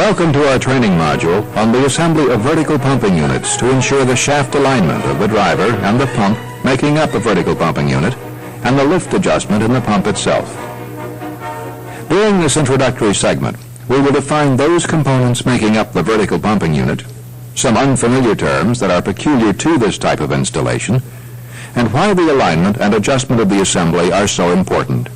Welcome to our training module on the assembly of vertical pumping units to ensure the shaft alignment of the driver and the pump making up a vertical pumping unit and the lift adjustment in the pump itself. During this introductory segment, we will define those components making up the vertical pumping unit, some unfamiliar terms that are peculiar to this type of installation, and why the alignment and adjustment of the assembly are so important.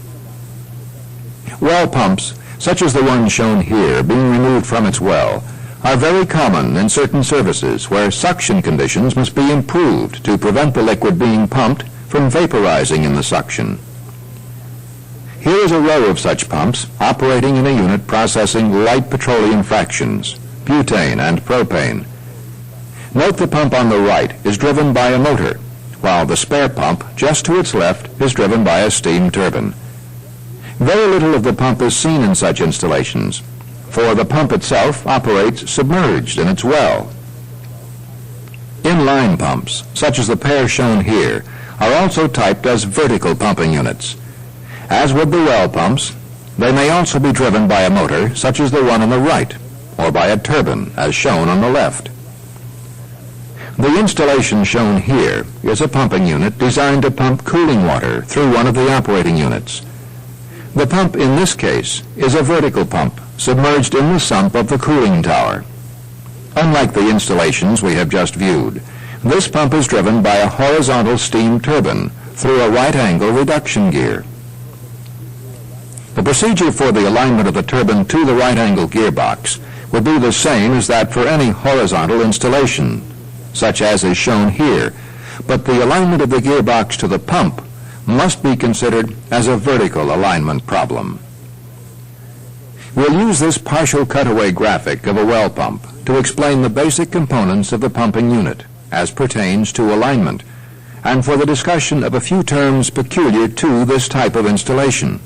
Well pumps, such as the one shown here being removed from its well, are very common in certain services where suction conditions must be improved to prevent the liquid being pumped from vaporizing in the suction. Here is a row of such pumps operating in a unit processing light petroleum fractions, butane and propane. Note the pump on the right is driven by a motor, while the spare pump just to its left is driven by a steam turbine. Very little of the pump is seen in such installations, for the pump itself operates submerged in its well. Inline pumps, such as the pair shown here, are also typed as vertical pumping units. As with the well pumps, they may also be driven by a motor, such as the one on the right, or by a turbine, as shown on the left. The installation shown here is a pumping unit designed to pump cooling water through one of the operating units. The pump in this case is a vertical pump submerged in the sump of the cooling tower. Unlike the installations we have just viewed, this pump is driven by a horizontal steam turbine through a right-angle reduction gear. The procedure for the alignment of the turbine to the right-angle gearbox would be the same as that for any horizontal installation, such as is shown here, but the alignment of the gearbox to the pump must be considered as a vertical alignment problem. We'll use this partial cutaway graphic of a well pump to explain the basic components of the pumping unit as pertains to alignment, and for the discussion of a few terms peculiar to this type of installation.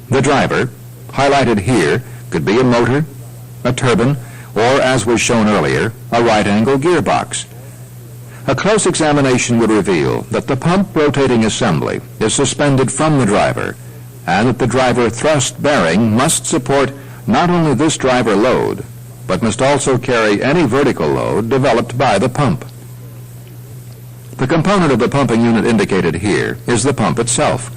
The driver, highlighted here, could be a motor, a turbine, or, as was shown earlier, a right-angle gearbox. A close examination would reveal that the pump rotating assembly is suspended from the driver, and that the driver thrust bearing must support not only this driver load, but must also carry any vertical load developed by the pump. The component of the pumping unit indicated here is the pump itself.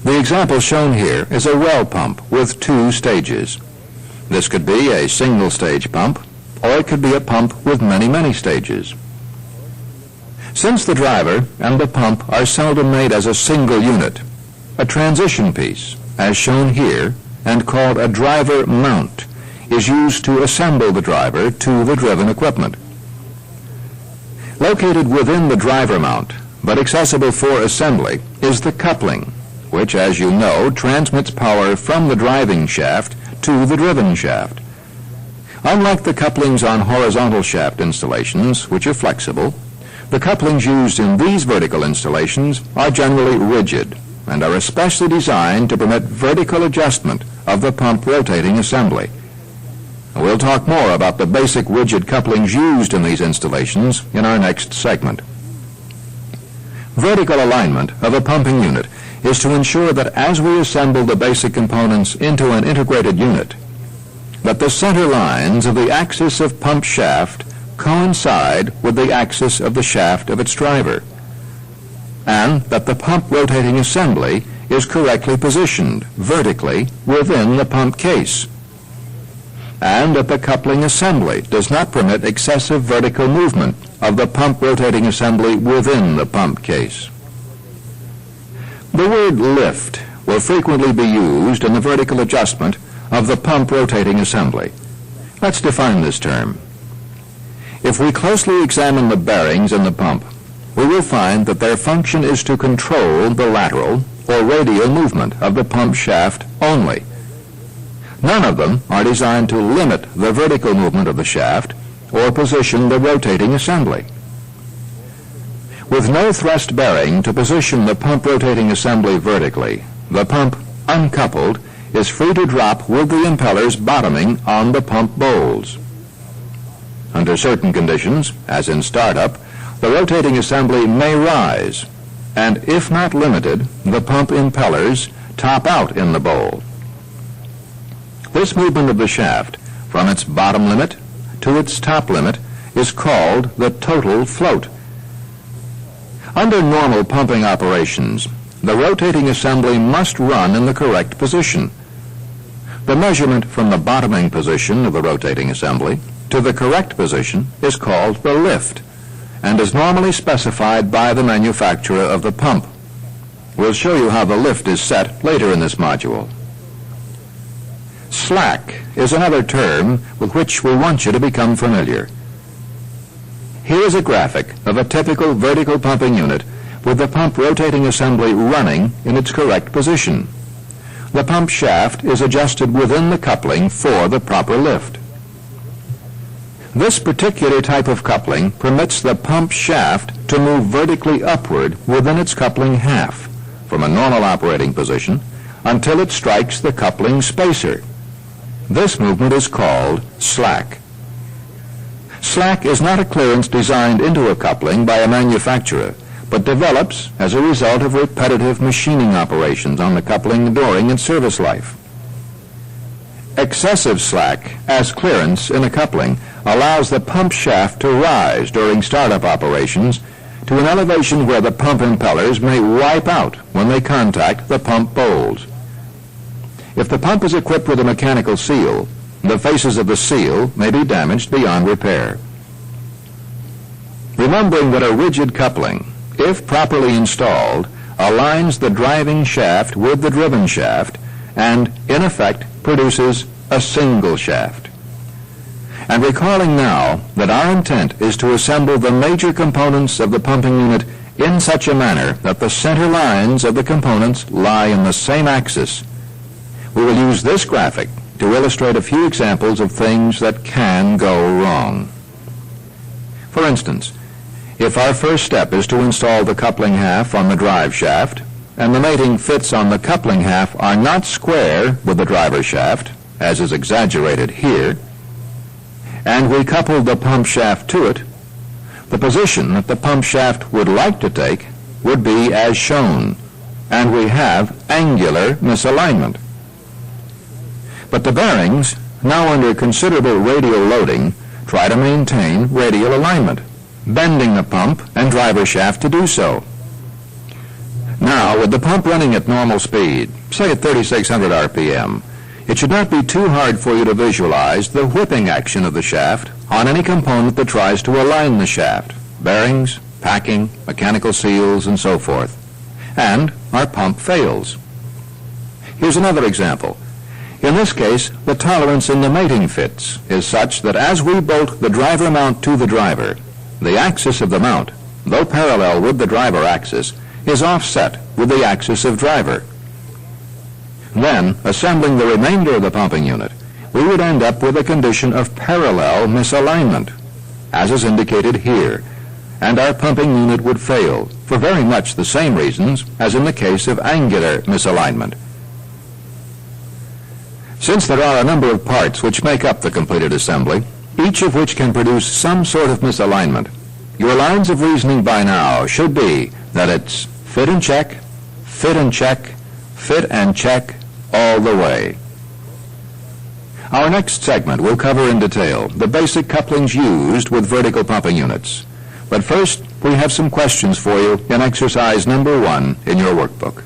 The example shown here is a well pump with two stages. This could be a single-stage pump, or it could be a pump with many stages. Since the driver and the pump are seldom made as a single unit, a transition piece, as shown here, and called a driver mount, is used to assemble the driver to the driven equipment. Located within the driver mount, but accessible for assembly, is the coupling, which, as you know, transmits power from the driving shaft to the driven shaft. Unlike the couplings on horizontal shaft installations, which are flexible, the couplings used in these vertical installations are generally rigid and are especially designed to permit vertical adjustment of the pump rotating assembly. We'll talk more about the basic rigid couplings used in these installations in our next segment. Vertical alignment of a pumping unit is to ensure that as we assemble the basic components into an integrated unit, that the center lines of the axis of pump shaft coincide with the axis of the shaft of its driver, and that the pump rotating assembly is correctly positioned vertically within the pump case, and that the coupling assembly does not permit excessive vertical movement of the pump rotating assembly within the pump case. The word lift will frequently be used in the vertical adjustment of the pump rotating assembly. Let's define this term. If we closely examine the bearings in the pump, we will find that their function is to control the lateral or radial movement of the pump shaft only. None of them are designed to limit the vertical movement of the shaft or position the rotating assembly. With no thrust bearing to position the pump rotating assembly vertically, the pump, uncoupled, is free to drop with the impellers bottoming on the pump bowls. Under certain conditions, as in startup, the rotating assembly may rise, and if not limited, the pump impellers top out in the bowl. This movement of the shaft from its bottom limit to its top limit is called the total float. Under normal pumping operations, the rotating assembly must run in the correct position. The measurement from the bottoming position of the rotating assembly to the correct position is called the lift and is normally specified by the manufacturer of the pump. We'll show you how the lift is set later in this module. Slack is another term with which we want you to become familiar. Here is a graphic of a typical vertical pumping unit with the pump rotating assembly running in its correct position. The pump shaft is adjusted within the coupling for the proper lift. This particular type of coupling permits the pump shaft to move vertically upward within its coupling half from a normal operating position until it strikes the coupling spacer. This movement is called slack. Slack is not a clearance designed into a coupling by a manufacturer, but develops as a result of repetitive machining operations on the coupling during its service life. Excessive slack as clearance in a coupling allows the pump shaft to rise during startup operations to an elevation where the pump impellers may wipe out when they contact the pump bowls. If the pump is equipped with a mechanical seal, the faces of the seal may be damaged beyond repair. Remembering that a rigid coupling, if properly installed, aligns the driving shaft with the driven shaft and, in effect, produces a single shaft. And recalling now that our intent is to assemble the major components of the pumping unit in such a manner that the center lines of the components lie in the same axis, we will use this graphic to illustrate a few examples of things that can go wrong. For instance, if our first step is to install the coupling half on the drive shaft, and the mating fits on the coupling half are not square with the driver shaft, as is exaggerated here, and we coupled the pump shaft to it, the position that the pump shaft would like to take would be as shown, and we have angular misalignment. But the bearings, now under considerable radial loading, try to maintain radial alignment, bending the pump and driver shaft to do so. Now, with the pump running at normal speed, say at 3,600 RPM, it should not be too hard for you to visualize the whipping action of the shaft on any component that tries to align the shaft, bearings, packing, mechanical seals, and so forth. And our pump fails. Here's another example. In this case, the tolerance in the mating fits is such that as we bolt the driver mount to the driver, the axis of the mount, though parallel with the driver axis, is offset with the axis of driver. Then, assembling the remainder of the pumping unit, we would end up with a condition of parallel misalignment, as is indicated here, and our pumping unit would fail for very much the same reasons as in the case of angular misalignment. Since there are a number of parts which make up the completed assembly, each of which can produce some sort of misalignment, your lines of reasoning by now should be that it's fit and check, fit and check, fit and check all the way. Our next segment will cover in detail the basic couplings used with vertical pumping units. But first, we have some questions for you in exercise number 1 in your workbook.